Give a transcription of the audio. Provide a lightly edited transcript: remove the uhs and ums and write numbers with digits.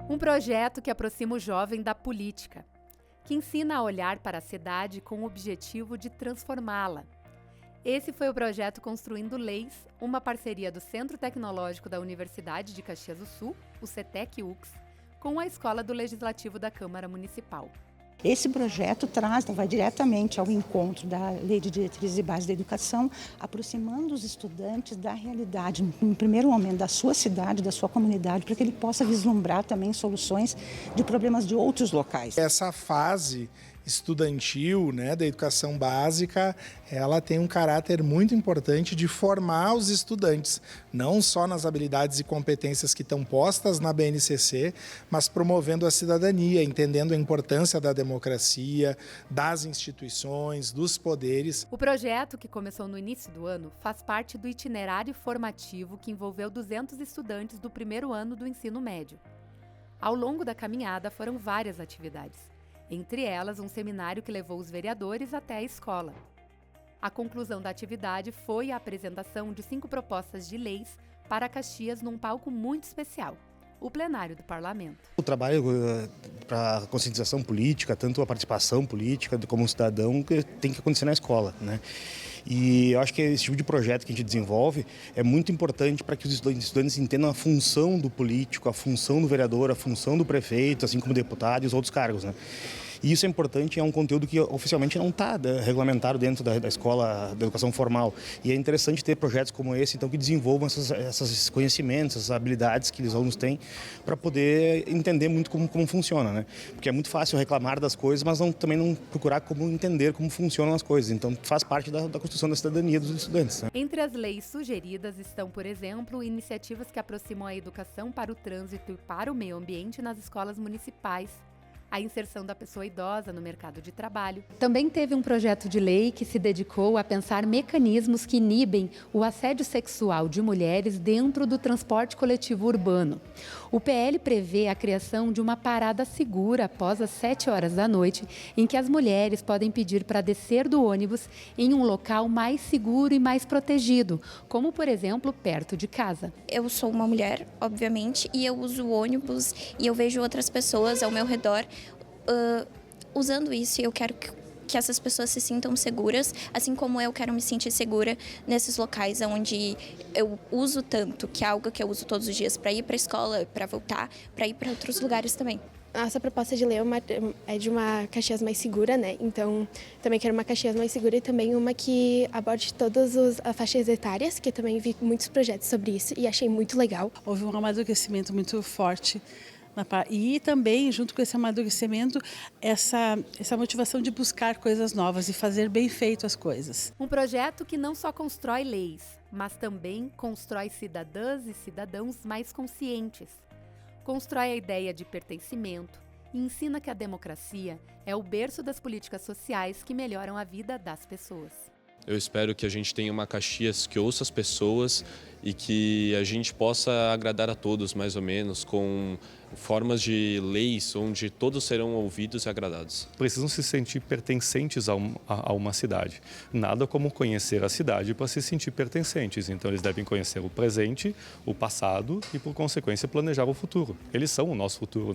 Um projeto que aproxima o jovem da política, que ensina a olhar para a cidade com o objetivo de transformá-la. Esse foi o projeto Construindo Leis, uma parceria do Centro Tecnológico da Universidade de Caxias do Sul, o CETEC-UX, com a Escola do Legislativo da Câmara Municipal. Esse projeto vai diretamente ao encontro da Lei de Diretrizes e Bases da Educação, aproximando os estudantes da realidade, no primeiro momento, da sua cidade, da sua comunidade, para que ele possa vislumbrar também soluções de problemas de outros locais. Essa fase estudantil, da educação básica, ela tem um caráter muito importante de formar os estudantes, não só nas habilidades e competências que estão postas na BNCC, mas promovendo a cidadania, entendendo a importância da democracia, das instituições, dos poderes. O projeto, que começou no início do ano, faz parte do itinerário formativo que envolveu 200 estudantes do primeiro ano do ensino médio. Ao longo da caminhada foram várias atividades. Entre elas, um seminário que levou os vereadores até a escola. A conclusão da atividade foi a apresentação de 5 propostas de leis para Caxias num palco muito especial, o plenário do Parlamento. O trabalho para a conscientização política, tanto a participação política como um cidadão, tem que acontecer na escola, E eu acho que esse tipo de projeto que a gente desenvolve é muito importante para que os estudantes entendam a função do político, a função do vereador, a função do prefeito, assim como deputado e os outros cargos, E isso é importante, é um conteúdo que oficialmente não está regulamentado dentro da escola da educação formal. E é interessante ter projetos como esse, então, que desenvolvam esses conhecimentos, essas habilidades que os alunos têm para poder entender muito como funciona, Porque é muito fácil reclamar das coisas, mas também não procurar como entender como funcionam as coisas. Então, faz parte da construção da cidadania dos estudantes. Entre as leis sugeridas estão, por exemplo, iniciativas que aproximam a educação para o trânsito e para o meio ambiente nas escolas municipais, a inserção da pessoa idosa no mercado de trabalho. Também teve um projeto de lei que se dedicou a pensar mecanismos que inibem o assédio sexual de mulheres dentro do transporte coletivo urbano. O PL prevê a criação de uma parada segura após as 7 horas da noite, em que as mulheres podem pedir para descer do ônibus em um local mais seguro e mais protegido, como, por exemplo, perto de casa. Eu sou uma mulher, obviamente, e eu uso ônibus e eu vejo outras pessoas ao meu redor usando isso, e eu quero que essas pessoas se sintam seguras, assim como eu quero me sentir segura nesses locais onde eu uso tanto, que é algo que eu uso todos os dias para ir para a escola, para voltar, para ir para outros lugares também. Nossa proposta de lei é de uma Caxias mais segura, Então, também quero uma Caxias mais segura e também uma que aborde todas as faixas etárias, que eu também vi muitos projetos sobre isso e achei muito legal. Houve um amadurecimento muito forte. E também, junto com esse amadurecimento, essa motivação de buscar coisas novas e fazer bem feito as coisas. Um projeto que não só constrói leis, mas também constrói cidadãs e cidadãos mais conscientes. Constrói a ideia de pertencimento e ensina que a democracia é o berço das políticas sociais que melhoram a vida das pessoas. Eu espero que a gente tenha uma Caxias que ouça as pessoas e que a gente possa agradar a todos, mais ou menos, com formas de leis onde todos serão ouvidos e agradados. Precisam se sentir pertencentes a uma cidade. Nada como conhecer a cidade para se sentir pertencentes. Então eles devem conhecer o presente, o passado e, por consequência, planejar o futuro. Eles são o nosso futuro,